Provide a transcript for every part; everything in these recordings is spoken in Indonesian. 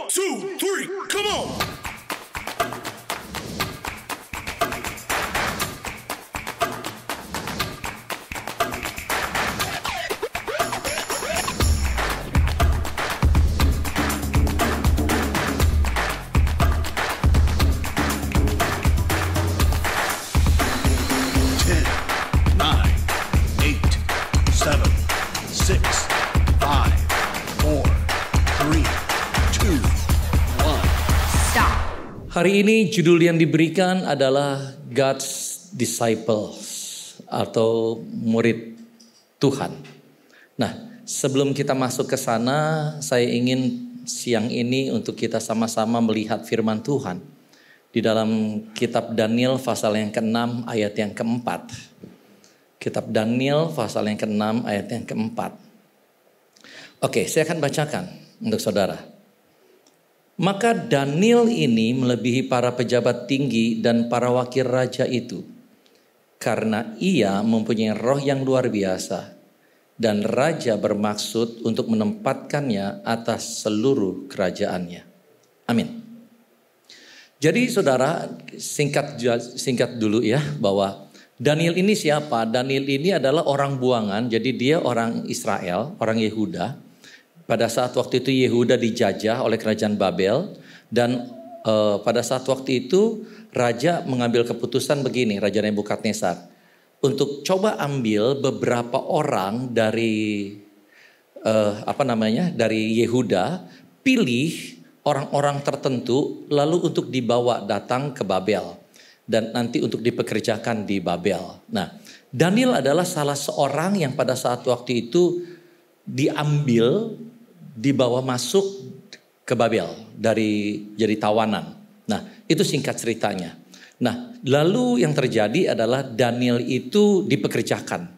2, 3, come on! Hari ini judul yang diberikan adalah God's Disciples atau murid Tuhan. Nah, sebelum kita masuk ke sana, saya ingin siang ini untuk kita sama-sama melihat firman Tuhan di dalam kitab Daniel pasal yang ke-6 ayat yang ke-4. Kitab Daniel pasal yang ke-6 ayat yang ke-4. Oke, saya akan bacakan untuk saudara. Maka Daniel ini melebihi para pejabat tinggi dan para wakil raja itu, karena ia mempunyai roh yang luar biasa, dan raja bermaksud untuk menempatkannya atas seluruh kerajaannya. Amin. Jadi saudara, singkat dulu ya, bahwa Daniel ini siapa? Daniel ini adalah orang buangan, jadi dia orang Israel, orang Yehuda. Pada saat waktu itu Yehuda dijajah oleh kerajaan Babel, dan pada saat waktu itu raja mengambil keputusan begini, Raja Nebukadnezar, untuk coba ambil beberapa orang dari dari Yehuda, pilih orang-orang tertentu lalu untuk dibawa datang ke Babel dan nanti untuk dipekerjakan di Babel. Nah, Daniel adalah salah seorang yang pada saat waktu itu dibawa masuk ke Babel jadi tawanan. Nah, itu singkat ceritanya. Nah, lalu yang terjadi adalah Daniel itu dipekerjakan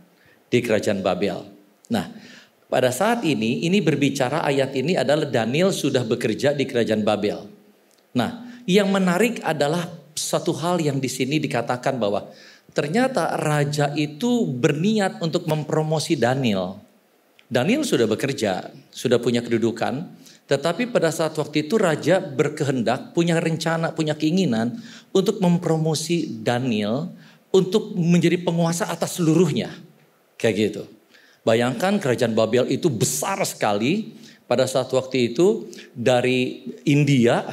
di kerajaan Babel. Nah, pada saat ini berbicara ayat ini adalah Daniel sudah bekerja di kerajaan Babel. Nah, yang menarik adalah satu hal yang di sini dikatakan bahwa ternyata raja itu berniat untuk mempromosi Daniel. Daniel sudah bekerja, sudah punya kedudukan, tetapi pada saat waktu itu raja berkehendak, punya rencana, punya keinginan untuk mempromosi Daniel untuk menjadi penguasa atas seluruhnya. Kayak gitu. Bayangkan kerajaan Babel itu besar sekali pada saat waktu itu, dari India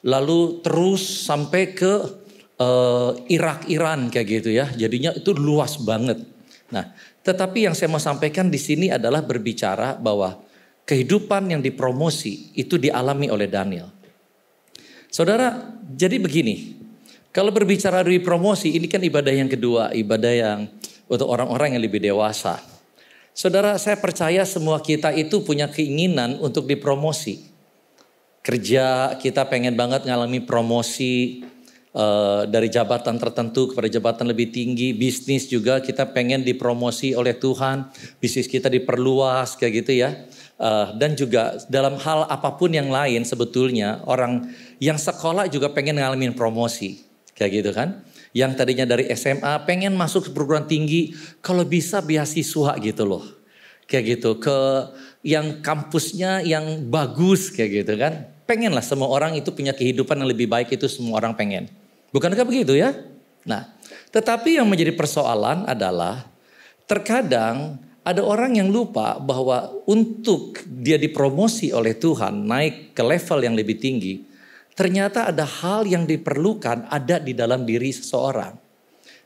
lalu terus sampai ke Irak, Iran kayak gitu ya. Jadinya itu luas banget. Nah, tetapi yang saya mau sampaikan di sini adalah berbicara bahwa kehidupan yang dipromosi itu dialami oleh Daniel. Saudara, jadi begini. Kalau berbicara dari promosi, ini kan ibadah yang kedua, ibadah yang untuk orang-orang yang lebih dewasa. Saudara, saya percaya semua kita itu punya keinginan untuk dipromosi. Kerja, kita pengen banget ngalami promosi dari jabatan tertentu kepada jabatan lebih tinggi. Bisnis juga kita pengen dipromosi oleh Tuhan, bisnis kita diperluas kayak gitu ya. Dan juga dalam hal apapun yang lain sebetulnya orang yang sekolah juga pengen ngalamin promosi kayak gitu kan. Yang tadinya dari SMA pengen masuk ke perguruan tinggi, kalau bisa beasiswa gitu loh. Kayak gitu, ke yang kampusnya yang bagus kayak gitu kan. Pengen lah semua orang itu punya kehidupan yang lebih baik, itu semua orang pengen. Bukankah begitu ya? Nah, tetapi yang menjadi persoalan adalah terkadang ada orang yang lupa bahwa untuk dia dipromosi oleh Tuhan naik ke level yang lebih tinggi, ternyata ada hal yang diperlukan ada di dalam diri seseorang.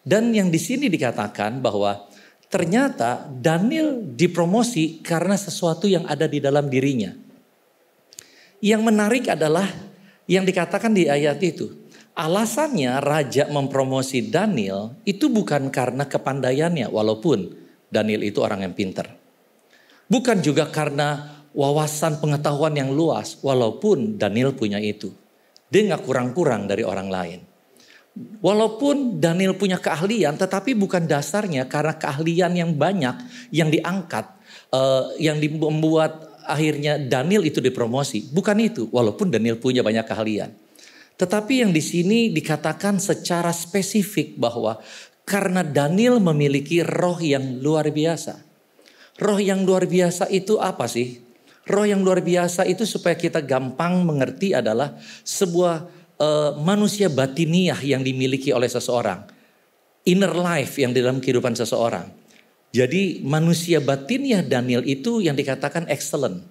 Dan yang di sini dikatakan bahwa ternyata Daniel dipromosi karena sesuatu yang ada di dalam dirinya. Yang menarik adalah yang dikatakan di ayat itu. Alasannya raja mempromosi Daniel itu bukan karena kepandaiannya, walaupun Daniel itu orang yang pintar. Bukan juga karena wawasan pengetahuan yang luas, walaupun Daniel punya itu. Dia gak kurang-kurang dari orang lain. Walaupun Daniel punya keahlian, tetapi bukan dasarnya karena keahlian yang banyak yang diangkat, yang membuat akhirnya Daniel itu dipromosi. Bukan itu, walaupun Daniel punya banyak keahlian. Tetapi yang di sini dikatakan secara spesifik bahwa karena Daniel memiliki roh yang luar biasa. Roh yang luar biasa itu apa sih? Roh yang luar biasa itu supaya kita gampang mengerti adalah sebuah manusia batiniah yang dimiliki oleh seseorang. Inner life yang di dalam kehidupan seseorang. Jadi manusia batiniah Daniel itu yang dikatakan excellent.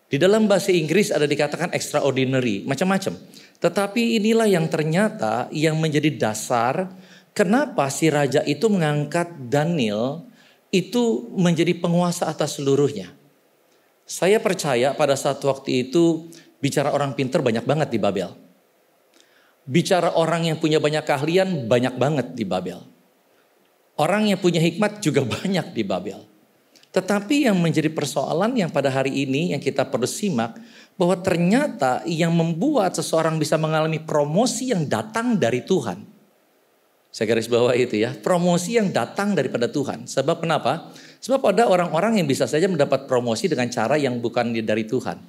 Di dalam bahasa Inggris ada dikatakan extraordinary, macam-macam. Tetapi inilah yang ternyata yang menjadi dasar kenapa si raja itu mengangkat Daniel itu menjadi penguasa atas seluruhnya. Saya percaya pada saat waktu itu bicara orang pintar banyak banget di Babel. Bicara orang yang punya banyak keahlian banyak banget di Babel. Orang yang punya hikmat juga banyak di Babel. Tetapi yang menjadi persoalan yang pada hari ini yang kita perlu simak, bahwa ternyata yang membuat seseorang bisa mengalami promosi yang datang dari Tuhan. Saya garis bawah itu ya, promosi yang datang daripada Tuhan. Sebab kenapa? Sebab ada orang-orang yang bisa saja mendapat promosi dengan cara yang bukan dari Tuhan.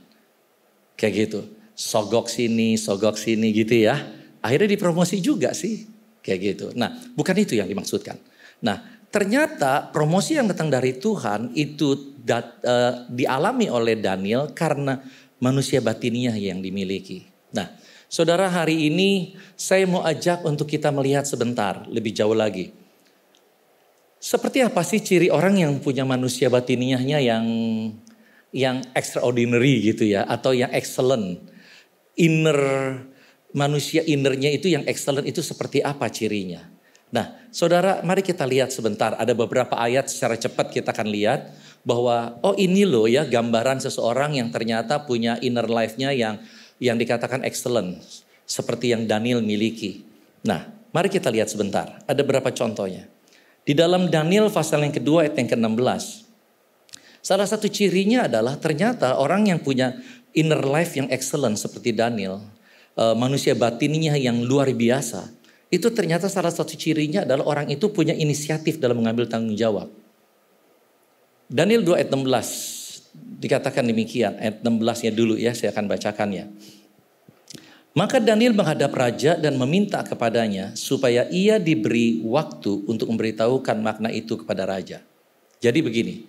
Kayak gitu, sogok sini gitu ya. Akhirnya dipromosi juga sih, kayak gitu. Nah, bukan itu yang dimaksudkan. Nah, ternyata promosi yang datang dari Tuhan itu dialami oleh Daniel karena manusia batiniah yang dimiliki. Nah, saudara, hari ini saya mau ajak untuk kita melihat sebentar lebih jauh lagi. Seperti apa sih ciri orang yang punya manusia batiniahnya yang extraordinary gitu ya, atau yang excellent. Manusia innernya itu yang excellent itu seperti apa cirinya? Nah, saudara, mari kita lihat sebentar. Ada beberapa ayat secara cepat kita akan lihat bahwa ini loh ya gambaran seseorang yang ternyata punya inner life-nya yang dikatakan excellent, seperti yang Daniel miliki. Nah, mari kita lihat sebentar. Ada beberapa contohnya. Di dalam Daniel pasal yang kedua ayat yang ke-16. Salah satu cirinya adalah ternyata orang yang punya inner life yang excellent seperti Daniel, manusia batinnya yang luar biasa, itu ternyata salah satu cirinya adalah orang itu punya inisiatif dalam mengambil tanggung jawab. Daniel 2 ayat 16 dikatakan demikian, ayat 16-nya dulu ya, saya akan bacakannya. Maka Daniel menghadap raja dan meminta kepadanya supaya ia diberi waktu untuk memberitahukan makna itu kepada raja. Jadi begini,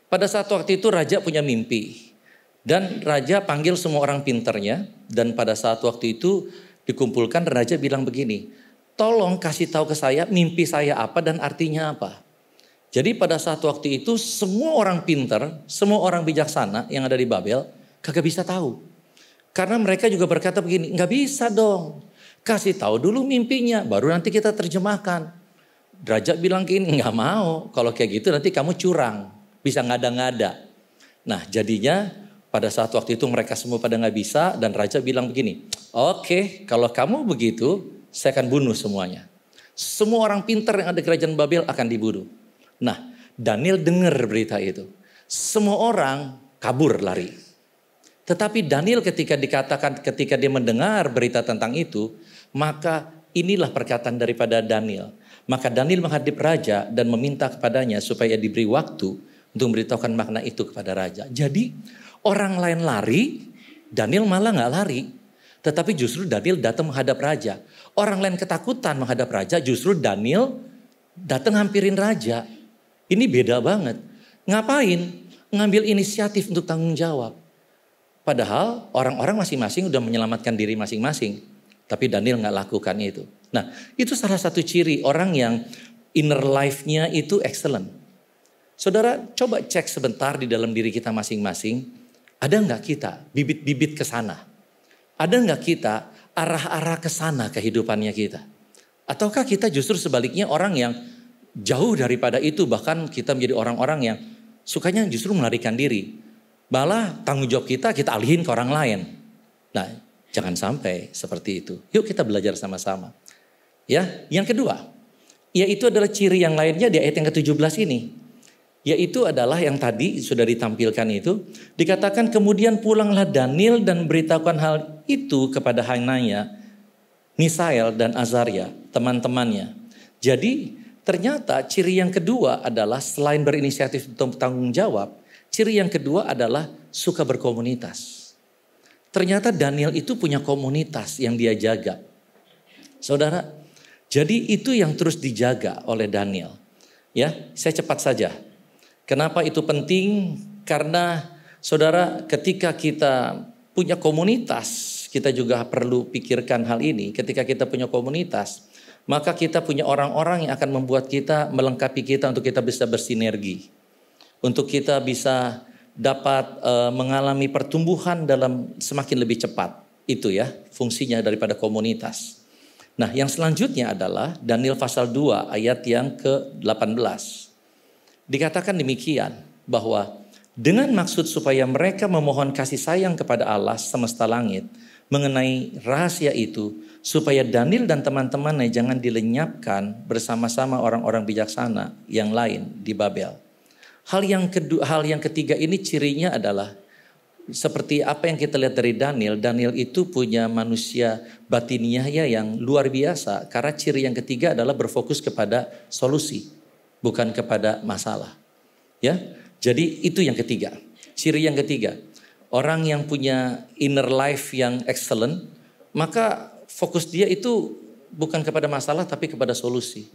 pada saat waktu itu raja punya mimpi. Dan raja panggil semua orang pinternya. Dan pada saat waktu itu dikumpulkan, raja bilang begini, tolong kasih tahu ke saya mimpi saya apa dan artinya apa. Jadi pada saat waktu itu semua orang pinter, semua orang bijaksana yang ada di Babel kagak bisa tahu. Karena mereka juga berkata begini, nggak bisa dong. Kasih tahu dulu mimpinya, baru nanti kita terjemahkan. Raja bilang gini, nggak mau. Kalau kayak gitu nanti kamu curang, bisa ngada-ngada. Nah jadinya pada saat waktu itu mereka semua pada nggak bisa dan raja bilang begini, oke, kalau kamu begitu saya akan bunuh semuanya. Semua orang pintar yang ada di kerajaan Babel akan dibunuh. Nah, Daniel dengar berita itu. Semua orang kabur lari. Tetapi Daniel ketika dia mendengar berita tentang itu, maka inilah perkataan daripada Daniel. Maka Daniel menghadap raja dan meminta kepadanya supaya diberi waktu untuk memberitahukan makna itu kepada raja. Jadi orang lain lari, Daniel malah gak lari. Tetapi justru Daniel datang menghadap raja. Orang lain ketakutan menghadap raja, justru Daniel datang hampirin raja. Ini beda banget. Ngapain? Ngambil inisiatif untuk tanggung jawab. Padahal orang-orang masing-masing udah menyelamatkan diri masing-masing. Tapi Daniel gak lakukan itu. Nah, itu salah satu ciri orang yang inner life-nya itu excellent. Saudara, coba cek sebentar di dalam diri kita masing-masing. Ada nggak kita bibit-bibit ke sana? Ada nggak kita arah-arah ke sana kehidupannya kita? Ataukah kita justru sebaliknya orang yang jauh daripada itu, bahkan kita menjadi orang-orang yang sukanya justru melarikan diri. Malah tanggung jawab kita alihin ke orang lain. Nah, jangan sampai seperti itu. Yuk kita belajar sama-sama. Ya, yang kedua, yaitu adalah ciri yang lainnya di ayat yang ke-17 ini. Yaitu adalah yang tadi sudah ditampilkan itu. Dikatakan kemudian pulanglah Daniel dan beritahukan hal itu kepada Hananya, Misael dan Azaria, teman-temannya. Jadi ternyata ciri yang kedua adalah selain berinisiatif untuk tanggung jawab, ciri yang kedua adalah suka berkomunitas. Ternyata Daniel itu punya komunitas yang dia jaga. Saudara, jadi itu yang terus dijaga oleh Daniel. Ya, saya cepat saja. Kenapa itu penting? Karena Saudara, ketika kita punya komunitas, kita juga perlu pikirkan hal ini. Ketika kita punya komunitas, maka kita punya orang-orang yang akan membuat kita, melengkapi kita untuk kita bisa bersinergi. Untuk kita bisa dapat mengalami pertumbuhan dalam semakin lebih cepat. Itu ya fungsinya daripada komunitas. Nah, yang selanjutnya adalah Daniel pasal 2 ayat yang ke-18. Dikatakan demikian bahwa dengan maksud supaya mereka memohon kasih sayang kepada Allah semesta langit mengenai rahasia itu, supaya Daniel dan teman-temannya jangan dilenyapkan bersama-sama orang-orang bijaksana yang lain di Babel. Hal yang ketiga ini cirinya adalah seperti apa yang kita lihat dari Daniel. Daniel itu punya manusia batiniahnya yang luar biasa, karena ciri yang ketiga adalah berfokus kepada solusi, bukan kepada masalah. Ya, jadi itu yang ketiga. Ciri yang ketiga, orang yang punya inner life yang excellent, maka fokus dia itu bukan kepada masalah tapi kepada solusi.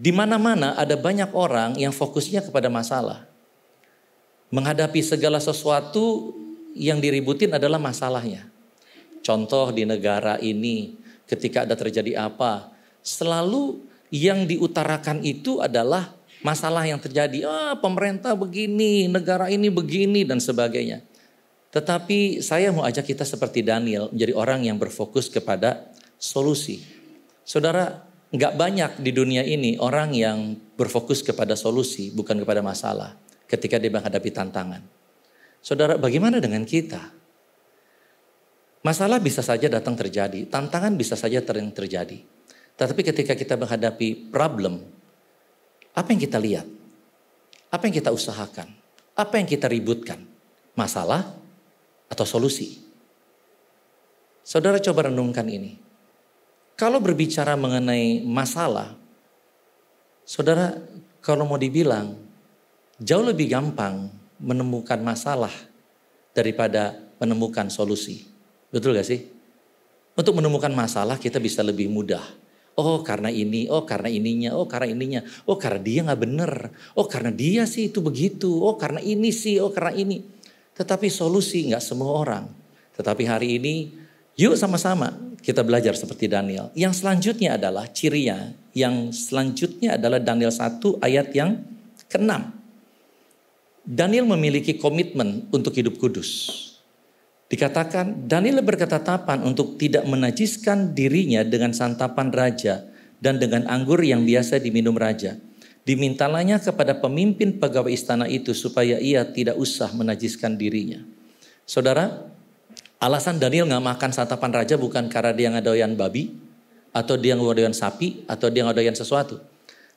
Di mana-mana ada banyak orang yang fokusnya kepada masalah. Menghadapi segala sesuatu yang diributin adalah masalahnya. Contoh di negara ini ketika ada terjadi apa, selalu yang diutarakan itu adalah masalah yang terjadi. Pemerintah begini, negara ini begini dan sebagainya. Tetapi saya mau ajak kita seperti Daniel menjadi orang yang berfokus kepada solusi. Saudara, nggak banyak di dunia ini orang yang berfokus kepada solusi bukan kepada masalah ketika dia menghadapi tantangan. Saudara, bagaimana dengan kita? Masalah bisa saja datang terjadi, tantangan bisa saja terjadi. Tetapi ketika kita menghadapi problem, apa yang kita lihat? Apa yang kita usahakan? Apa yang kita ributkan? Masalah atau solusi? Saudara coba renungkan ini. Kalau berbicara mengenai masalah, saudara kalau mau dibilang jauh lebih gampang menemukan masalah daripada menemukan solusi. Betul gak sih? Untuk menemukan masalah kita bisa lebih mudah. Oh karena ini, oh karena ininya, oh karena ininya. Oh karena dia gak bener. Oh karena dia sih itu begitu. Oh karena ini sih, oh karena ini. Tetapi solusi gak semua orang. Tetapi hari ini yuk sama-sama kita belajar seperti Daniel. Yang selanjutnya adalah cirinya. Yang selanjutnya adalah Daniel 1 ayat yang ke-6. Daniel memiliki komitmen untuk hidup kudus. Dikatakan Daniel berketetapan untuk tidak menajiskan dirinya dengan santapan raja dan dengan anggur yang biasa diminum raja. Dimintalanya kepada pemimpin pegawai istana itu supaya ia tidak usah menajiskan dirinya. Saudara, alasan Daniel gak makan santapan raja bukan karena dia ngadoyan babi, atau dia ngadoyan sapi, atau dia ngadoyan sesuatu.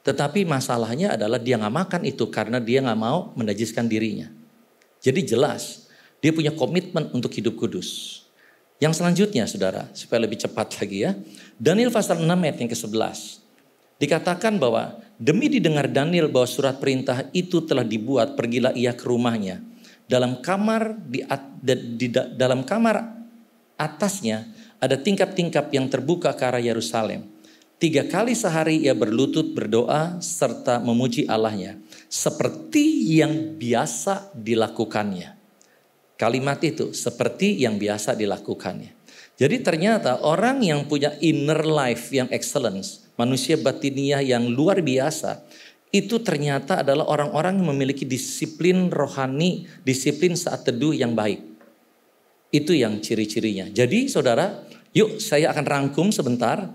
Tetapi masalahnya adalah dia gak makan itu karena dia gak mau menajiskan dirinya. Jadi jelas, dia punya komitmen untuk hidup kudus. Yang selanjutnya saudara, supaya lebih cepat lagi ya. Daniel pasal 6 ayat yang ke-11. Dikatakan bahwa demi didengar Daniel bahwa surat perintah itu telah dibuat, pergilah ia ke rumahnya. Dalam kamar dalam kamar atasnya ada tingkap-tingkap yang terbuka ke arah Yerusalem. 3 kali sehari ia berlutut berdoa serta memuji Allahnya seperti yang biasa dilakukannya. Kalimat itu seperti yang biasa dilakukannya. Jadi ternyata orang yang punya inner life yang excellence, manusia batiniah yang luar biasa, itu ternyata adalah orang-orang yang memiliki disiplin rohani, disiplin saat teduh yang baik. Itu yang ciri-cirinya. Jadi saudara, yuk saya akan rangkum sebentar.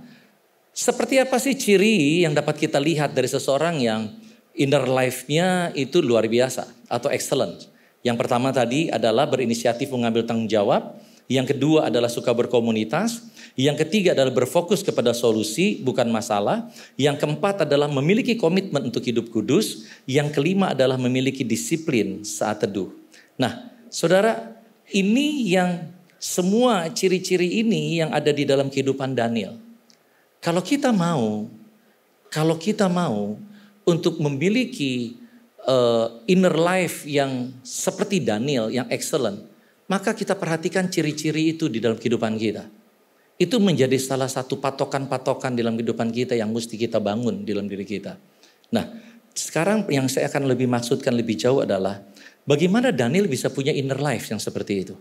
Seperti apa sih ciri yang dapat kita lihat dari seseorang yang inner life-nya itu luar biasa atau excellent? Yang pertama tadi adalah berinisiatif mengambil tanggung jawab. Yang kedua adalah suka berkomunitas. Yang ketiga adalah berfokus kepada solusi bukan masalah. Yang keempat adalah memiliki komitmen untuk hidup kudus. Yang kelima adalah memiliki disiplin saat teduh. Nah saudara, ini yang semua ciri-ciri ini yang ada di dalam kehidupan Daniel. Kalau kita mau untuk memiliki inner life yang seperti Daniel, yang excellent, maka kita perhatikan ciri-ciri itu di dalam kehidupan kita. Itu menjadi salah satu patokan-patokan dalam kehidupan kita yang mesti kita bangun dalam diri kita. Nah, sekarang yang saya akan lebih maksudkan lebih jauh adalah Bagaimana Daniel bisa punya inner life yang seperti itu?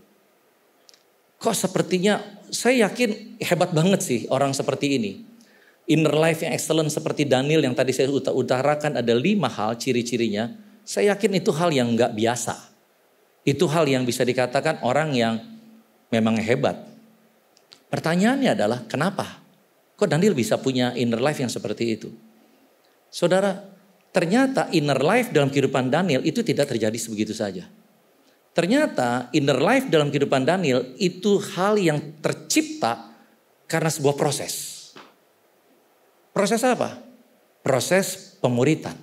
Kok sepertinya saya yakin hebat banget sih orang seperti ini. Inner life yang excellent seperti Daniel yang tadi saya utarakan ada 5 hal ciri-cirinya. Saya yakin itu hal yang gak biasa. Itu hal yang bisa dikatakan orang yang memang hebat. Pertanyaannya adalah kenapa? Kok Daniel bisa punya inner life yang seperti itu? Saudara, ternyata inner life dalam kehidupan Daniel itu tidak terjadi sebegitu saja. Ternyata inner life dalam kehidupan Daniel itu hal yang tercipta karena sebuah proses. Proses apa? Proses pemuritan.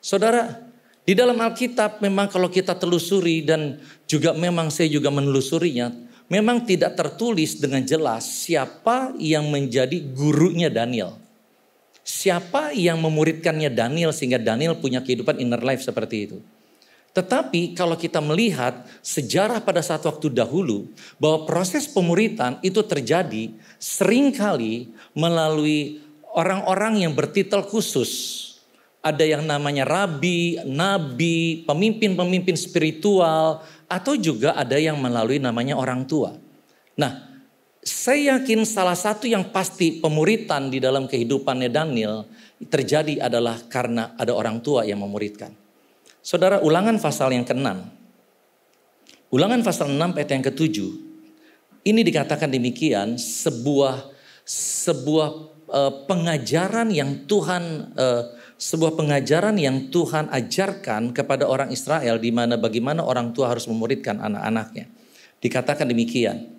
Saudara, di dalam Alkitab memang kalau kita telusuri dan juga memang saya juga menelusurinya, memang tidak tertulis dengan jelas siapa yang menjadi gurunya Daniel. Siapa yang memuridkannya Daniel sehingga Daniel punya kehidupan inner life seperti itu. Tetapi kalau kita melihat sejarah pada saat waktu dahulu bahwa proses pemuritan itu terjadi seringkali melalui orang-orang yang bertitel khusus. Ada yang namanya rabi, nabi, pemimpin-pemimpin spiritual, atau juga ada yang melalui namanya orang tua. Nah, saya yakin salah satu yang pasti pemuritan di dalam kehidupannya Daniel terjadi adalah karena ada orang tua yang memuridkan. Saudara, Ulangan pasal yang ke-6. Ulangan pasal 6 ayat yang ke-7. Ini dikatakan demikian, sebuah pengajaran yang Tuhan sebuah pengajaran yang Tuhan ajarkan kepada orang Israel di mana bagaimana orang tua harus memuridkan anak-anaknya. Dikatakan demikian,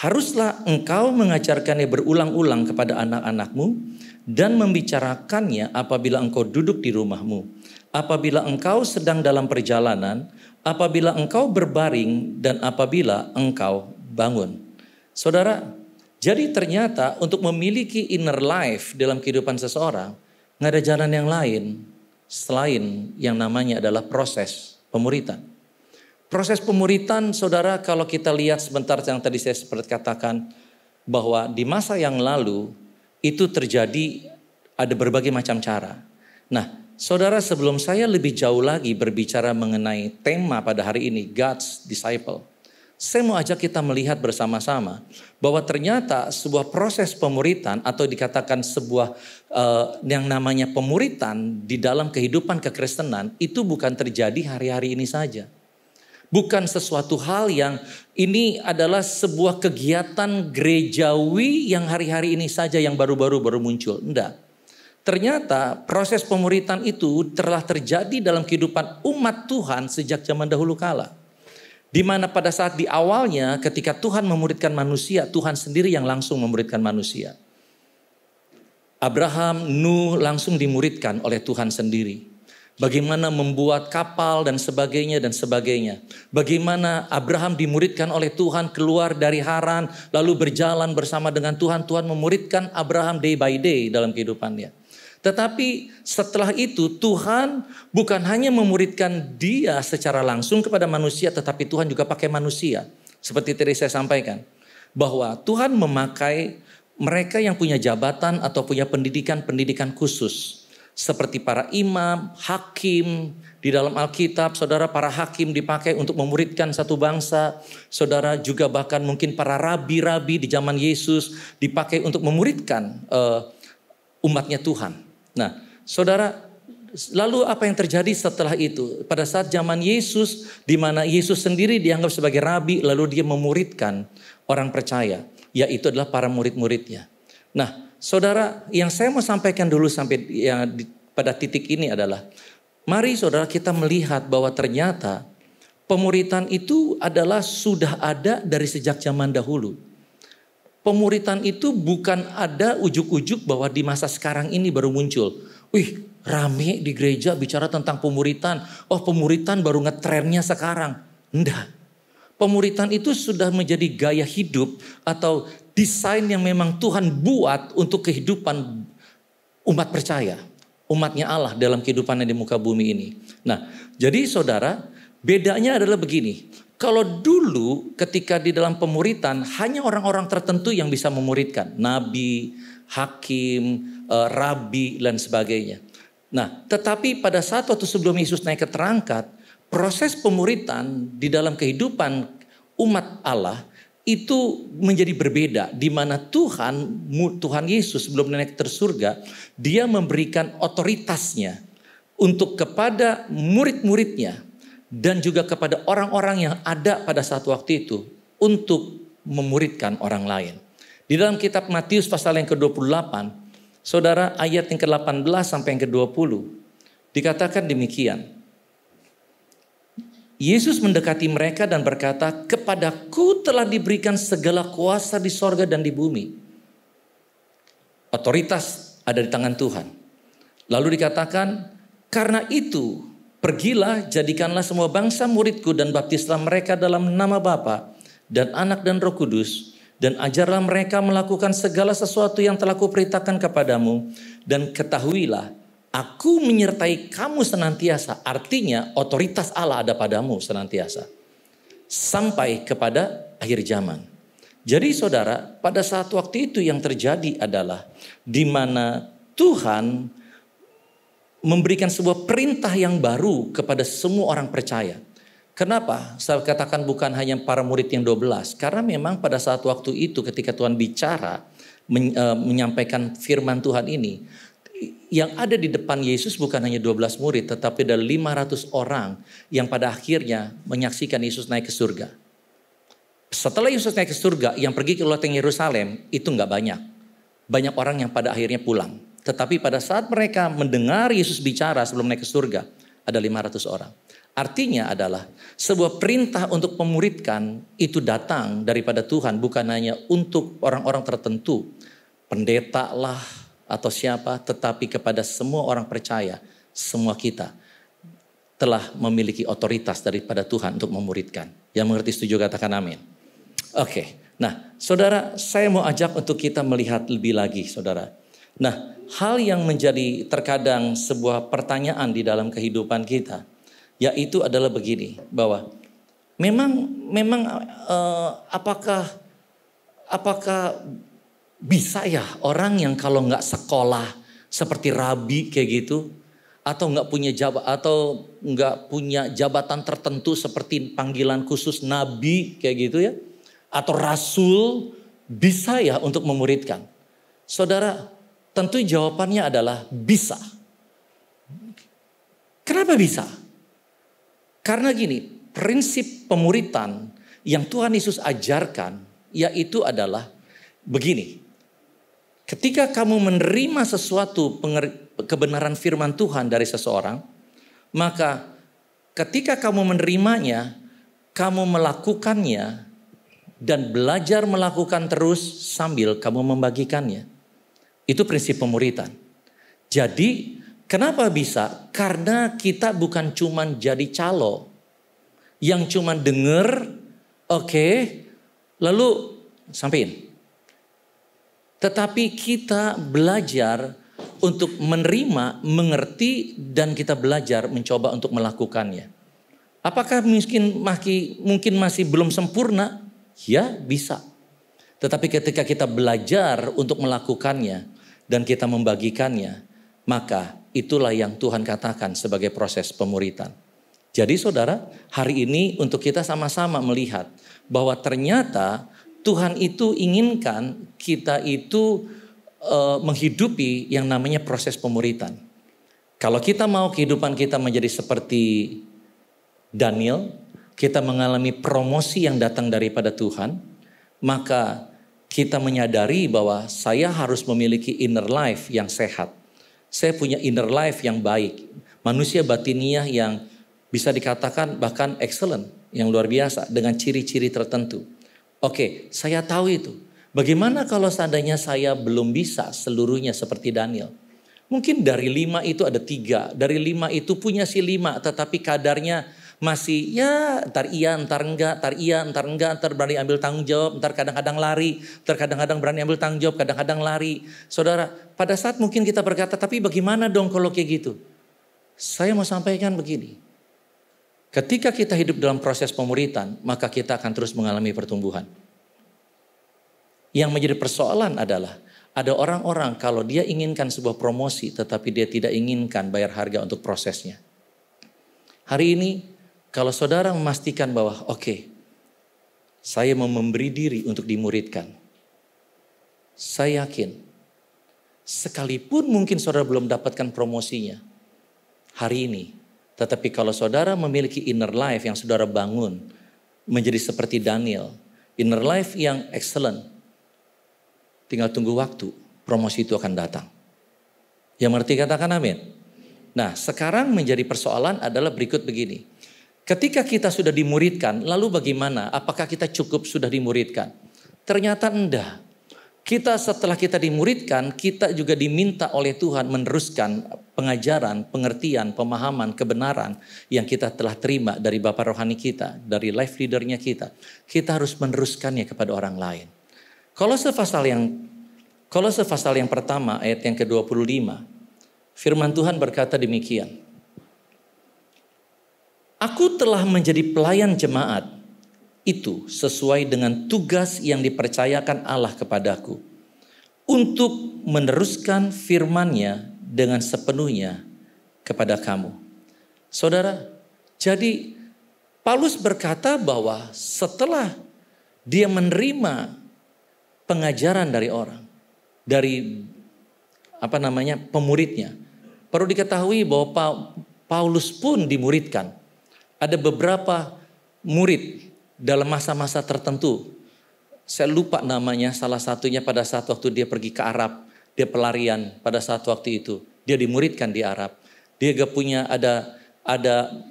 haruslah engkau mengajarkannya berulang-ulang kepada anak-anakmu dan membicarakannya apabila engkau duduk di rumahmu, apabila engkau sedang dalam perjalanan, apabila engkau berbaring dan apabila engkau bangun. Saudara, jadi ternyata untuk memiliki inner life dalam kehidupan seseorang, nggak ada jalan yang lain selain yang namanya adalah proses pemuritan. Proses pemuritan, saudara, kalau kita lihat sebentar yang tadi saya seperti katakan, bahwa di masa yang lalu itu terjadi ada berbagai macam cara. Nah, saudara, sebelum saya lebih jauh lagi berbicara mengenai tema pada hari ini, God's Disciple, saya mau ajak kita melihat bersama-sama bahwa ternyata sebuah proses pemuritan atau dikatakan sebuah yang namanya pemuritan di dalam kehidupan kekristenan itu bukan terjadi hari-hari ini saja. Bukan sesuatu hal yang ini adalah sebuah kegiatan gerejawi yang hari-hari ini saja yang baru muncul. Enggak. Ternyata proses pemuritan itu telah terjadi dalam kehidupan umat Tuhan sejak zaman dahulu kala. Di mana pada saat di awalnya ketika Tuhan memuridkan manusia, Tuhan sendiri yang langsung memuridkan manusia. Abraham, Nuh langsung dimuridkan oleh Tuhan sendiri. Bagaimana membuat kapal dan sebagainya dan sebagainya. Bagaimana Abraham dimuridkan oleh Tuhan keluar dari Haran lalu berjalan bersama dengan Tuhan. Tuhan memuridkan Abraham day by day dalam kehidupannya. Tetapi setelah itu Tuhan bukan hanya memuridkan dia secara langsung kepada manusia, tetapi Tuhan juga pakai manusia. Seperti tadi saya sampaikan, bahwa Tuhan memakai mereka yang punya jabatan atau punya pendidikan khusus. Seperti para imam, hakim, di dalam Alkitab saudara para hakim dipakai untuk memuridkan satu bangsa. Saudara juga bahkan mungkin para rabi-rabi di zaman Yesus dipakai untuk memuridkan umatnya Tuhan. Nah, saudara, lalu apa yang terjadi setelah itu? Pada saat zaman Yesus, di mana Yesus sendiri dianggap sebagai rabi, lalu dia memuridkan orang percaya, yaitu adalah para murid-muridnya. Nah, saudara, yang saya mau sampaikan dulu sampai pada titik ini adalah, mari saudara kita melihat bahwa ternyata pemuritan itu adalah sudah ada dari sejak zaman dahulu. Pemuritan itu bukan ada ujuk-ujuk bahwa di masa sekarang ini baru muncul. Wih, rame di gereja bicara tentang pemuritan. Oh, pemuritan baru ngetrennya sekarang. Enggak. Pemuritan itu sudah menjadi gaya hidup atau desain yang memang Tuhan buat untuk kehidupan umat percaya. Umatnya Allah dalam kehidupannya di muka bumi ini. Nah, jadi saudara, bedanya adalah begini. Kalau dulu ketika di dalam pemuritan hanya orang-orang tertentu yang bisa memuridkan. Nabi, hakim, rabi dan sebagainya. Nah, tetapi pada saat waktu sebelum Yesus naik ke terangkat, proses pemuritan di dalam kehidupan umat Allah itu menjadi berbeda, di mana Tuhan Yesus sebelum naik ke surga, dia memberikan otoritasnya untuk kepada murid-muridnya dan juga kepada orang-orang yang ada pada saat waktu itu untuk memuridkan orang lain. Di dalam kitab Matius pasal yang ke-28, saudara, ayat yang ke-18 sampai yang ke-20, dikatakan demikian. Yesus mendekati mereka dan berkata, "Kepadaku telah diberikan segala kuasa di sorga dan di bumi." Otoritas ada di tangan Tuhan. Lalu dikatakan, "Karena itu, pergilah, jadikanlah semua bangsa muridku dan baptislah mereka dalam nama Bapa dan Anak dan Roh Kudus, dan ajarlah mereka melakukan segala sesuatu yang telah kuperintahkan kepadamu, dan ketahuilah, Aku menyertai kamu senantiasa." Artinya otoritas Allah ada padamu senantiasa. Sampai kepada akhir zaman. Jadi saudara, pada saat waktu itu yang terjadi adalah di mana Tuhan memberikan sebuah perintah yang baru kepada semua orang percaya. Kenapa? Saya katakan bukan hanya para murid yang 12. Karena memang pada saat waktu itu ketika Tuhan bicara, menyampaikan firman Tuhan ini, yang ada di depan Yesus bukan hanya 12 murid, tetapi ada 500 orang yang pada akhirnya menyaksikan Yesus naik ke surga. Setelah Yesus naik ke surga, yang pergi ke Loteng Yerusalem itu nggak banyak. Banyak orang yang pada akhirnya pulang. Tetapi pada saat mereka mendengar Yesus bicara sebelum naik ke surga, ada 500 orang. Artinya adalah sebuah perintah untuk memuridkan itu datang daripada Tuhan, bukan hanya untuk orang-orang tertentu, pendeta lah, atau siapa, tetapi kepada semua orang percaya, semua kita telah memiliki otoritas daripada Tuhan untuk memuridkan. Yang mengerti setuju katakan amin. Oke, nah saudara, saya mau ajak untuk kita melihat lebih lagi saudara. Nah, hal yang menjadi terkadang sebuah pertanyaan di dalam kehidupan kita, yaitu adalah begini, bahwa apakah bisa ya orang yang kalau nggak sekolah seperti rabi kayak gitu, atau nggak punya jabatan tertentu seperti panggilan khusus nabi kayak gitu ya, atau rasul, bisa ya untuk memuridkan? Saudara, tentu jawabannya adalah bisa. Kenapa bisa? Karena gini, prinsip pemuritan yang Tuhan Yesus ajarkan yaitu adalah begini. Ketika kamu menerima sesuatu kebenaran firman Tuhan dari seseorang, maka ketika kamu menerimanya, kamu melakukannya dan belajar melakukan terus sambil kamu membagikannya. Itu prinsip pemuritan. Jadi kenapa bisa? Karena kita bukan cuma jadi calo yang cuma denger, oke, lalu sampein. Tetapi kita belajar untuk menerima, mengerti, dan kita belajar mencoba untuk melakukannya. Apakah mungkin masih belum sempurna? Ya, bisa. Tetapi ketika kita belajar untuk melakukannya dan kita membagikannya, maka itulah yang Tuhan katakan sebagai proses pemuritan. Jadi saudara, hari ini untuk kita sama-sama melihat bahwa ternyata Tuhan itu inginkan kita itu menghidupi yang namanya proses pemuritan. Kalau kita mau kehidupan kita menjadi seperti Daniel, kita mengalami promosi yang datang daripada Tuhan, maka kita menyadari bahwa saya harus memiliki inner life yang sehat. Saya punya inner life yang baik. Manusia batiniah yang bisa dikatakan bahkan excellent, yang luar biasa dengan ciri-ciri tertentu. Oke, saya tahu itu. Bagaimana kalau seandainya saya belum bisa seluruhnya seperti Daniel? Mungkin dari 5 itu ada 3. Dari 5 itu punya si 5. Tetapi kadarnya masih ya ntar iya, ntar enggak, ntar iya, ntar enggak, ntar berani ambil tanggung jawab, ntar kadang-kadang lari, ntar kadang-kadang berani ambil tanggung jawab, kadang-kadang lari. Saudara, pada saat mungkin kita berkata, tapi bagaimana dong kalau kayak gitu? Saya mau sampaikan begini. Ketika kita hidup dalam proses pemuritan, maka kita akan terus mengalami pertumbuhan. Yang menjadi persoalan adalah, ada orang-orang kalau dia inginkan sebuah promosi, tetapi dia tidak inginkan bayar harga untuk prosesnya. Hari ini, Kalau saudara memastikan bahwa oke, saya mau memberi diri untuk dimuridkan. Saya yakin, sekalipun mungkin saudara belum dapatkan promosinya hari ini. Tetapi kalau saudara memiliki inner life yang saudara bangun, menjadi seperti Daniel, inner life yang excellent, tinggal tunggu waktu, promosi itu akan datang. Yang mengerti katakan amin. Nah, sekarang menjadi persoalan adalah berikut begini. Ketika kita sudah dimuridkan, lalu bagaimana? Apakah kita cukup sudah dimuridkan? Ternyata enggak. Kita setelah kita dimuridkan, kita juga diminta oleh Tuhan meneruskan pengajaran, pengertian, pemahaman, kebenaran yang kita telah terima dari Bapa rohani kita, dari life leadernya kita. Kita harus meneruskannya kepada orang lain. Kolose pasal yang pertama ayat yang ke-25. Firman Tuhan berkata demikian. Aku telah menjadi pelayan jemaat itu sesuai dengan tugas yang dipercayakan Allah kepadaku. Untuk meneruskan firman-Nya dengan sepenuhnya kepada kamu. Saudara, jadi Paulus berkata bahwa setelah dia menerima pengajaran dari orang, dari pemuridnya. Perlu diketahui bahwa Paulus pun dimuridkan. Ada beberapa murid dalam masa-masa tertentu. Saya lupa namanya, salah satunya pada saat waktu dia pergi ke Arab. Dia pelarian pada saat waktu itu. Dia dimuridkan di Arab. Dia gak punya ada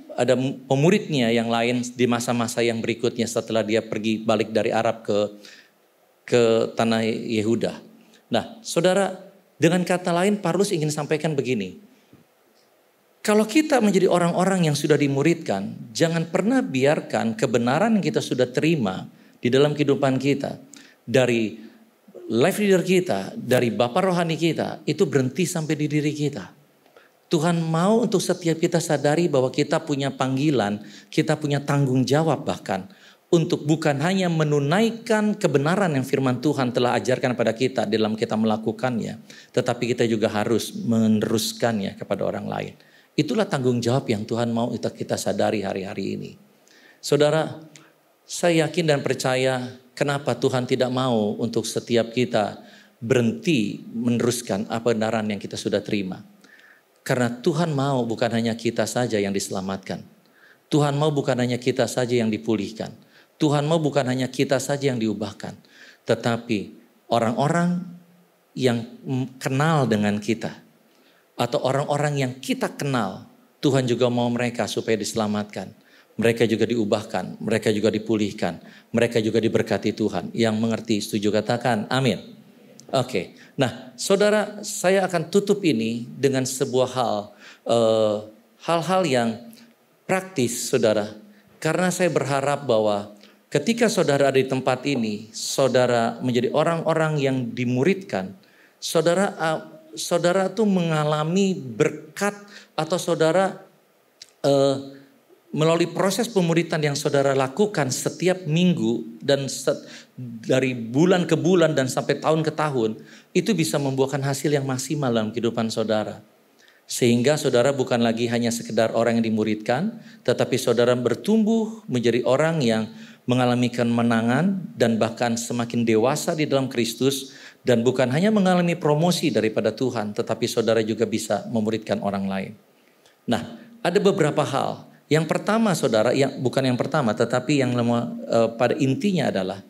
pemuridnya yang lain di masa-masa yang berikutnya setelah dia pergi balik dari Arab ke tanah Yehuda. Nah, saudara, dengan kata lain Paulus ingin sampaikan begini. Kalau kita menjadi orang-orang yang sudah dimuridkan, jangan pernah biarkan kebenaran yang kita sudah terima di dalam kehidupan kita, dari life leader kita, dari Bapa rohani kita, itu berhenti sampai di diri kita. Tuhan mau untuk setiap kita sadari bahwa kita punya panggilan, kita punya tanggung jawab bahkan, untuk bukan hanya menunaikan kebenaran yang firman Tuhan telah ajarkan pada kita dalam kita melakukannya, tetapi kita juga harus meneruskannya kepada orang lain. Itulah tanggung jawab yang Tuhan mau kita sadari hari-hari ini. Saudara, saya yakin dan percaya kenapa Tuhan tidak mau untuk setiap kita berhenti meneruskan kebenaran yang kita sudah terima. Karena Tuhan mau bukan hanya kita saja yang diselamatkan. Tuhan mau bukan hanya kita saja yang dipulihkan. Tuhan mau bukan hanya kita saja yang diubahkan. Tetapi orang-orang yang kenal dengan kita. Atau orang-orang yang kita kenal, Tuhan juga mau mereka supaya diselamatkan. Mereka juga diubahkan, mereka juga dipulihkan, mereka juga diberkati Tuhan. Yang mengerti, setuju katakan amin. Oke, nah saudara, saya akan tutup ini dengan sebuah hal-hal yang praktis saudara. Karena saya berharap bahwa ketika saudara ada di tempat ini, saudara menjadi orang-orang yang dimuridkan, saudara tuh mengalami berkat atau saudara melalui proses pemuridan yang saudara lakukan setiap minggu dan dari bulan ke bulan dan sampai tahun ke tahun, itu bisa membuahkan hasil yang maksimal dalam kehidupan saudara. Sehingga saudara bukan lagi hanya sekedar orang yang dimuridkan, tetapi saudara bertumbuh menjadi orang yang mengalami kemenangan dan bahkan semakin dewasa di dalam Kristus. Dan bukan hanya mengalami promosi daripada Tuhan, tetapi saudara juga bisa memuridkan orang lain. Nah, ada beberapa hal. Yang pertama saudara, bukan yang pertama, tetapi yang pada intinya adalah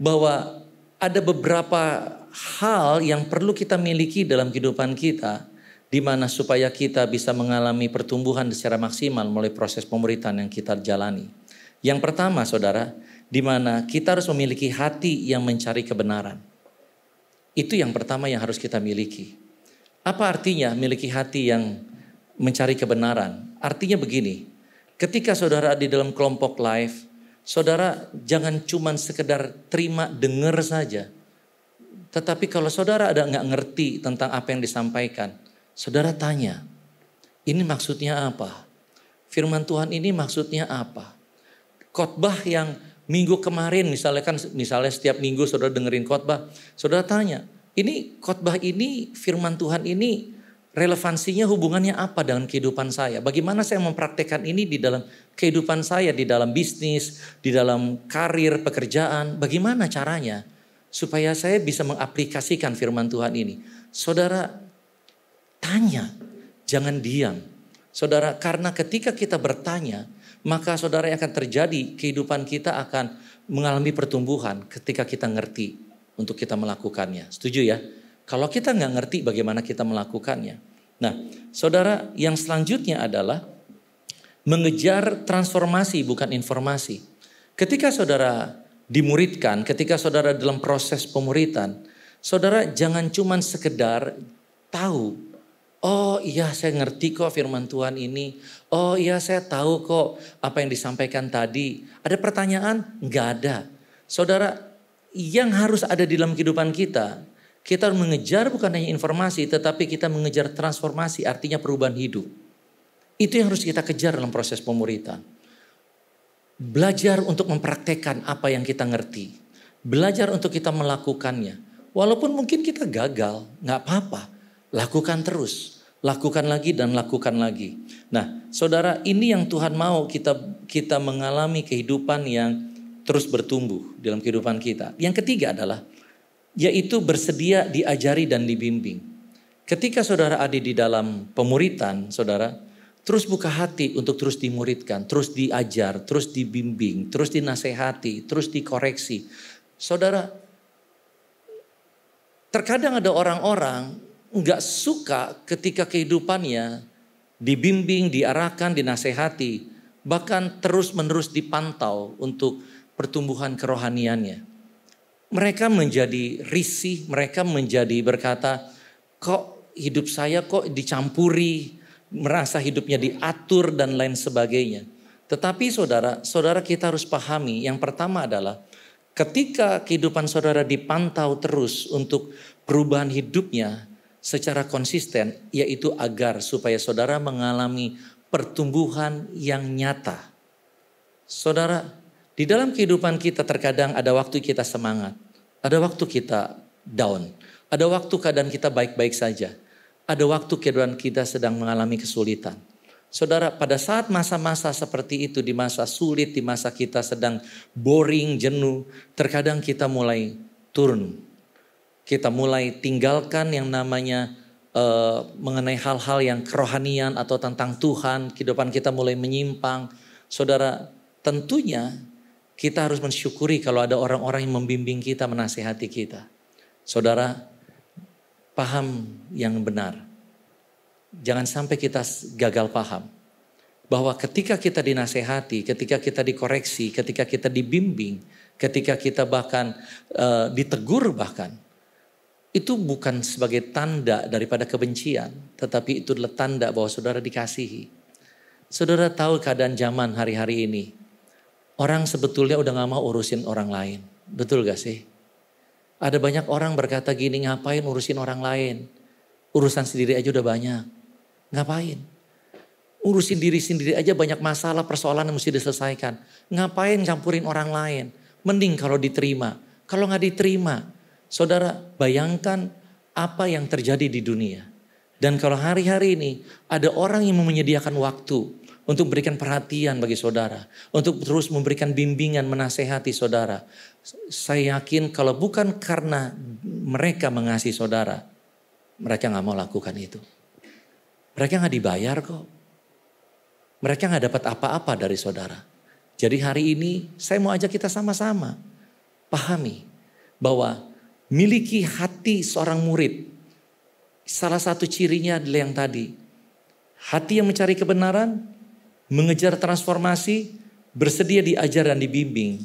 bahwa ada beberapa hal yang perlu kita miliki dalam kehidupan kita, di mana supaya kita bisa mengalami pertumbuhan secara maksimal melalui proses pemuridan yang kita jalani. Yang pertama saudara, di mana kita harus memiliki hati yang mencari kebenaran. Itu yang pertama yang harus kita miliki. Apa artinya memiliki hati yang mencari kebenaran? Artinya begini, ketika saudara di dalam kelompok live, saudara jangan cuma sekedar terima dengar saja. Tetapi kalau saudara ada nggak ngerti tentang apa yang disampaikan, saudara tanya, ini maksudnya apa? Firman Tuhan ini maksudnya apa? Khotbah yang minggu kemarin misalnya setiap minggu saudara dengerin khotbah, saudara tanya, ini khotbah ini firman Tuhan ini Relevansinya hubungannya apa dengan kehidupan saya? Bagaimana saya mempraktekkan ini di dalam kehidupan saya, di dalam bisnis, di dalam karir, pekerjaan. Bagaimana caranya supaya saya bisa mengaplikasikan firman Tuhan ini? Saudara, tanya, jangan diam. Saudara, karena ketika kita bertanya, maka saudara yang akan terjadi, kehidupan kita akan mengalami pertumbuhan ketika kita ngerti untuk kita melakukannya. Setuju ya? Kalau kita nggak ngerti bagaimana kita melakukannya. Nah, saudara, yang selanjutnya adalah mengejar transformasi bukan informasi. Ketika saudara dimuridkan, ketika saudara dalam proses pemuritan, saudara jangan cuma sekedar tahu. Oh iya, saya ngerti kok firman Tuhan ini. Oh iya, saya tahu kok apa yang disampaikan tadi. Ada pertanyaan? Nggak ada. Saudara, yang harus ada di dalam kehidupan kita mengejar bukan hanya informasi, tetapi kita mengejar transformasi, artinya perubahan hidup. Itu yang harus kita kejar dalam proses pemuritan. Belajar untuk mempraktekkan apa yang kita ngerti. Belajar untuk kita melakukannya. Walaupun mungkin kita gagal, nggak apa-apa. Lakukan terus. Lakukan lagi dan lakukan lagi. Nah, saudara, ini yang Tuhan mau kita mengalami kehidupan yang terus bertumbuh dalam kehidupan kita. Yang ketiga adalah yaitu bersedia diajari dan dibimbing. Ketika saudara ada di dalam pemuritan, saudara, terus buka hati untuk terus dimuridkan, terus diajar, terus dibimbing, terus dinasehati, terus dikoreksi. Saudara, terkadang ada orang-orang nggak suka ketika kehidupannya dibimbing, diarahkan, dinasehati, bahkan terus-menerus dipantau untuk pertumbuhan kerohaniannya. Mereka menjadi risih, mereka menjadi berkata, kok hidup saya kok dicampuri, merasa hidupnya diatur dan lain sebagainya. Tetapi saudara kita harus pahami, yang pertama adalah ketika kehidupan saudara dipantau terus untuk perubahan hidupnya secara konsisten, yaitu agar supaya saudara mengalami pertumbuhan yang nyata. Saudara, di dalam kehidupan kita terkadang ada waktu kita semangat, ada waktu kita down, ada waktu keadaan kita baik-baik saja, ada waktu keadaan kita sedang mengalami kesulitan. Saudara, pada saat masa-masa seperti itu, di masa sulit, di masa kita sedang boring, jenuh, terkadang kita mulai turun. Kita mulai tinggalkan yang namanya mengenai hal-hal yang kerohanian atau tentang Tuhan, kehidupan kita mulai menyimpang. Saudara, tentunya kita harus mensyukuri kalau ada orang-orang yang membimbing kita, menasihati kita. Saudara, paham yang benar. Jangan sampai kita gagal paham. Bahwa ketika kita dinasehati, ketika kita dikoreksi, ketika kita dibimbing, ketika kita bahkan ditegur bahkan. Itu bukan sebagai tanda daripada kebencian. Tetapi itu adalah tanda bahwa saudara dikasihi. Saudara tahu keadaan zaman hari-hari ini. Orang sebetulnya udah gak mau urusin orang lain. Betul gak sih? Ada banyak orang berkata gini, ngapain urusin orang lain? Urusan sendiri aja udah banyak. Ngapain? Urusin diri sendiri aja banyak masalah, persoalan yang mesti diselesaikan. Ngapain campurin orang lain? Mending kalau diterima. Kalau gak diterima, saudara bayangkan apa yang terjadi di dunia. Dan kalau hari-hari ini ada orang yang menyediakan waktu untuk memberikan perhatian bagi saudara. Untuk terus memberikan bimbingan, menasehati saudara. Saya yakin kalau bukan karena mereka mengasihi saudara, mereka gak mau lakukan itu. Mereka gak dibayar kok. Mereka gak dapat apa-apa dari saudara. Jadi hari ini saya mau ajak kita sama-sama pahami bahwa miliki hati seorang murid. Salah satu cirinya adalah yang tadi. Hati yang mencari kebenaran, mengejar transformasi, bersedia diajar dan dibimbing.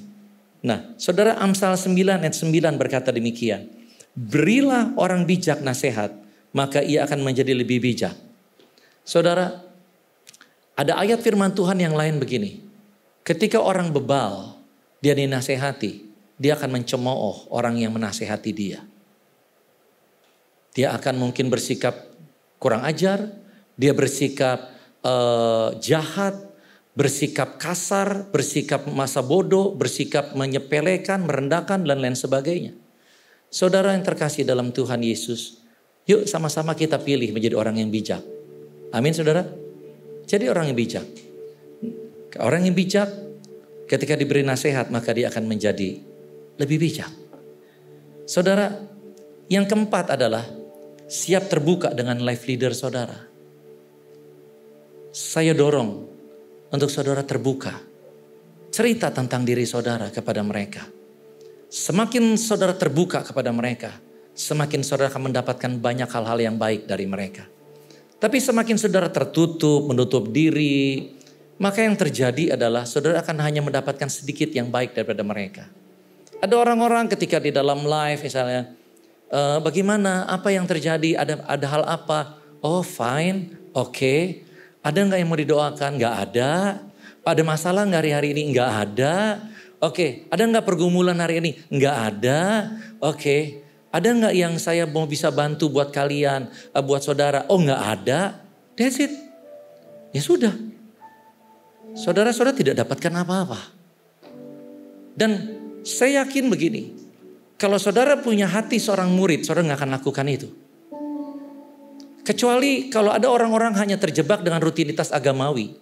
Nah, saudara, Amsal 9 ayat 9 berkata demikian. Berilah orang bijak nasihat, maka ia akan menjadi lebih bijak. Saudara, ada ayat firman Tuhan yang lain begini. Ketika orang bebal, dia dinasehati, dia akan mencemooh orang yang menasehati dia. Dia akan mungkin bersikap kurang ajar, dia bersikap jahat, bersikap kasar, bersikap masa bodoh, bersikap menyepelekan, merendahkan dan lain sebagainya. Saudara yang terkasih dalam Tuhan Yesus, Yuk sama-sama kita pilih menjadi orang yang bijak. Amin saudara. Jadi orang yang bijak. Orang yang bijak ketika diberi nasihat maka dia akan menjadi lebih bijak. Saudara, yang keempat adalah siap terbuka dengan life leader saudara. Saya dorong untuk saudara terbuka. Cerita tentang diri saudara kepada mereka. Semakin saudara terbuka kepada mereka, semakin saudara akan mendapatkan banyak hal-hal yang baik dari mereka. Tapi semakin saudara tertutup, menutup diri, maka yang terjadi adalah saudara akan hanya mendapatkan sedikit yang baik daripada mereka. Ada orang-orang ketika di dalam live misalnya, bagaimana, apa yang terjadi, ada hal apa? Oh fine, oke. Ada gak yang mau didoakan? Gak ada. Ada masalah gak hari ini? Gak ada. Oke, ada gak pergumulan hari ini? Gak ada. Oke, ada gak yang saya mau bisa bantu buat kalian, buat saudara? Oh gak ada. That's it. Ya sudah. Saudara-saudara tidak dapatkan apa-apa. Dan saya yakin begini. Kalau saudara punya hati seorang murid, saudara gak akan lakukan itu. Kecuali kalau ada orang-orang hanya terjebak dengan rutinitas agamawi.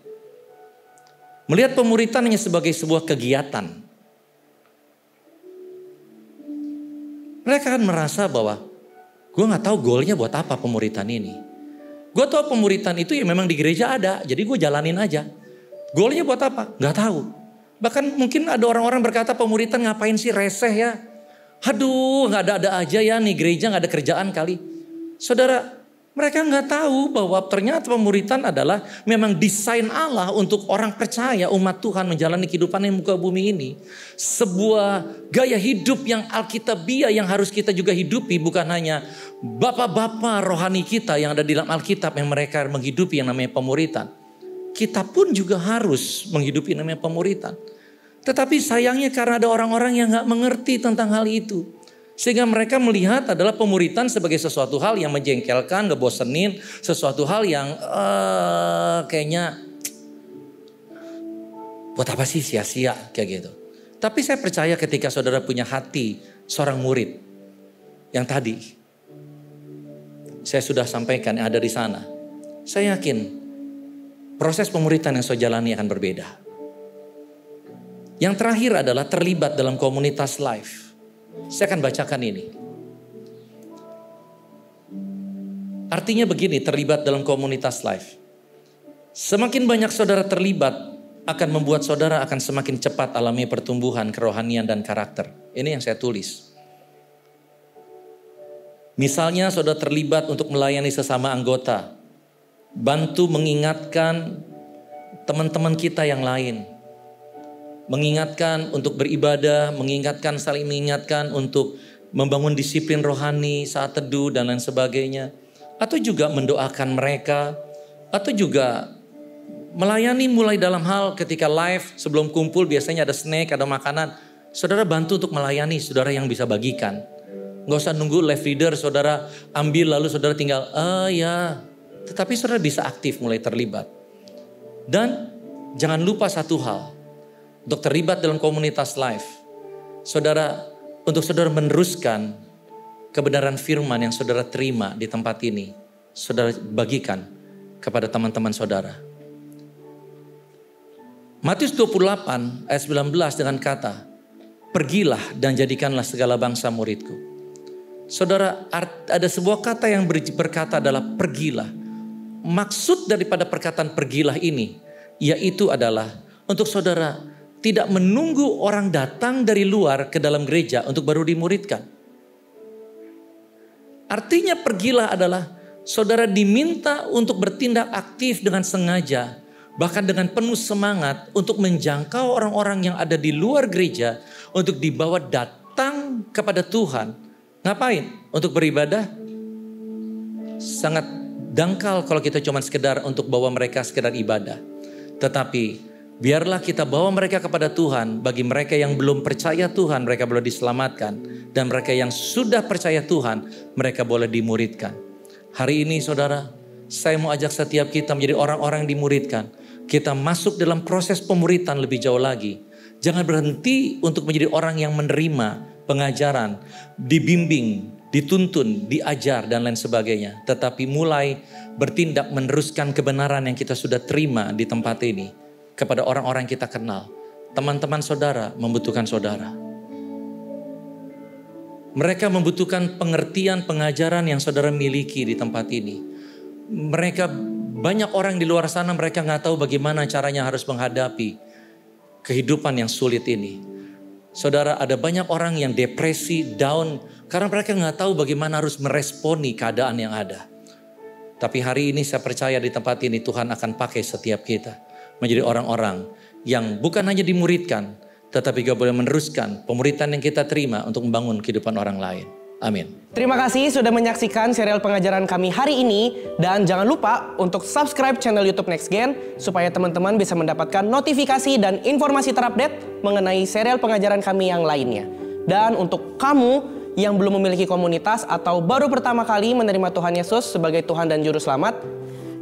Melihat pemuritan hanya sebagai sebuah kegiatan. Mereka akan merasa bahwa gue gak tahu goalnya buat apa pemuritan ini. Gue tahu pemuritan itu ya memang di gereja ada, jadi gue jalanin aja. Goalnya buat apa? Gak tahu. Bahkan mungkin ada orang-orang berkata pemuritan ngapain sih, reseh ya. Aduh gak ada-ada aja ya nih gereja, gak ada kerjaan kali. Saudara, mereka nggak tahu bahwa ternyata pemuritan adalah memang desain Allah untuk orang percaya, umat Tuhan menjalani kehidupan di muka bumi ini. Sebuah gaya hidup yang alkitabiah yang harus kita juga hidupi, bukan hanya bapak-bapak rohani kita yang ada di dalam Alkitab yang mereka menghidupi yang namanya pemuritan. Kita pun juga harus menghidupi yang namanya pemuritan. Tetapi sayangnya karena ada orang-orang yang nggak mengerti tentang hal itu. Sehingga mereka melihat adalah pemuritan sebagai sesuatu hal yang menjengkelkan, ngebosenin, sesuatu hal yang kayaknya buat apa sih, sia-sia kayak gitu. Tapi saya percaya ketika saudara punya hati seorang murid yang tadi saya sudah sampaikan yang ada di sana. Saya yakin proses pemuritan yang saya jalani akan berbeda. Yang terakhir adalah terlibat dalam komunitas life. Saya akan bacakan ini. Artinya begini, terlibat dalam komunitas life. Semakin banyak saudara terlibat akan membuat saudara akan semakin cepat alami pertumbuhan kerohanian dan karakter. Ini yang saya tulis. Misalnya saudara terlibat untuk melayani sesama anggota. Bantu mengingatkan teman-teman kita yang lain. Mengingatkan untuk beribadah, mengingatkan, saling mengingatkan untuk membangun disiplin rohani saat teduh dan lain sebagainya. Atau juga mendoakan mereka. Atau juga melayani mulai dalam hal ketika live sebelum kumpul biasanya ada snack, ada makanan. Saudara bantu untuk melayani saudara yang bisa bagikan. Gak usah nunggu live leader saudara ambil lalu saudara tinggal ya. Tetapi saudara bisa aktif mulai terlibat. Dan jangan lupa satu hal. Untuk terlibat dalam komunitas live. Saudara, untuk saudara meneruskan kebenaran firman yang saudara terima di tempat ini. Saudara bagikan kepada teman-teman saudara. Matius 28 ayat 19 dengan kata, pergilah dan jadikanlah segala bangsa muridku. Saudara, ada sebuah kata yang berkata adalah pergilah. Maksud daripada perkataan pergilah ini, yaitu adalah untuk saudara tidak menunggu orang datang dari luar ke dalam gereja untuk baru dimuridkan. Artinya pergilah adalah saudara diminta untuk bertindak aktif dengan sengaja. Bahkan dengan penuh semangat untuk menjangkau orang-orang yang ada di luar gereja. Untuk dibawa datang kepada Tuhan. Ngapain? Untuk beribadah? Sangat dangkal kalau kita cuma sekedar untuk bawa mereka sekedar ibadah. Tetapi biarlah kita bawa mereka kepada Tuhan. Bagi mereka yang belum percaya Tuhan, mereka boleh diselamatkan. Dan mereka yang sudah percaya Tuhan, mereka boleh dimuridkan. Hari ini saudara, saya mau ajak setiap kita menjadi orang-orang yang dimuridkan. Kita masuk dalam proses pemuritan lebih jauh lagi. Jangan berhenti untuk menjadi orang yang menerima pengajaran, dibimbing, dituntun, diajar dan lain sebagainya. Tetapi mulai bertindak meneruskan kebenaran yang kita sudah terima di tempat ini kepada orang-orang yang kita kenal. Teman-teman saudara membutuhkan saudara. Mereka membutuhkan pengertian pengajaran yang saudara miliki di tempat ini. Mereka banyak orang di luar sana, mereka gak tahu bagaimana caranya harus menghadapi kehidupan yang sulit ini. Saudara, ada banyak orang yang depresi, down, karena mereka gak tahu bagaimana harus meresponi keadaan yang ada. Tapi hari ini saya percaya di tempat ini Tuhan akan pakai setiap kita menjadi orang-orang yang bukan hanya dimuridkan, tetapi juga boleh meneruskan pemuridan yang kita terima untuk membangun kehidupan orang lain. Amin. Terima kasih sudah menyaksikan serial pengajaran kami hari ini. Dan jangan lupa untuk subscribe channel YouTube Next Gen supaya teman-teman bisa mendapatkan notifikasi dan informasi terupdate mengenai serial pengajaran kami yang lainnya. Dan untuk kamu yang belum memiliki komunitas atau baru pertama kali menerima Tuhan Yesus sebagai Tuhan dan Juru Selamat,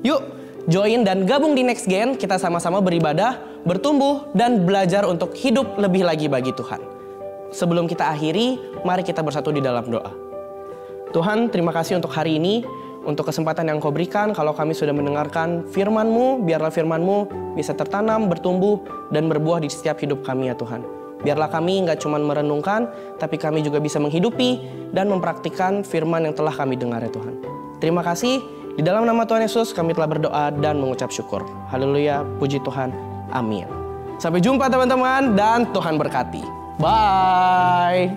yuk join dan gabung di Next Gen. Kita sama-sama beribadah, bertumbuh, dan belajar untuk hidup lebih lagi bagi Tuhan. Sebelum kita akhiri, mari kita bersatu di dalam doa. Tuhan, terima kasih untuk hari ini, untuk kesempatan yang Kau berikan. Kalau kami sudah mendengarkan firman-Mu, biarlah firman-Mu bisa tertanam, bertumbuh, dan berbuah di setiap hidup kami ya Tuhan. Biarlah kami nggak cuma merenungkan, tapi kami juga bisa menghidupi dan mempraktikkan firman yang telah kami dengar ya Tuhan. Terima kasih, di dalam nama Tuhan Yesus kami telah berdoa dan mengucap syukur. Haleluya, puji Tuhan, amin. Sampai jumpa teman-teman, dan Tuhan berkati. Bye.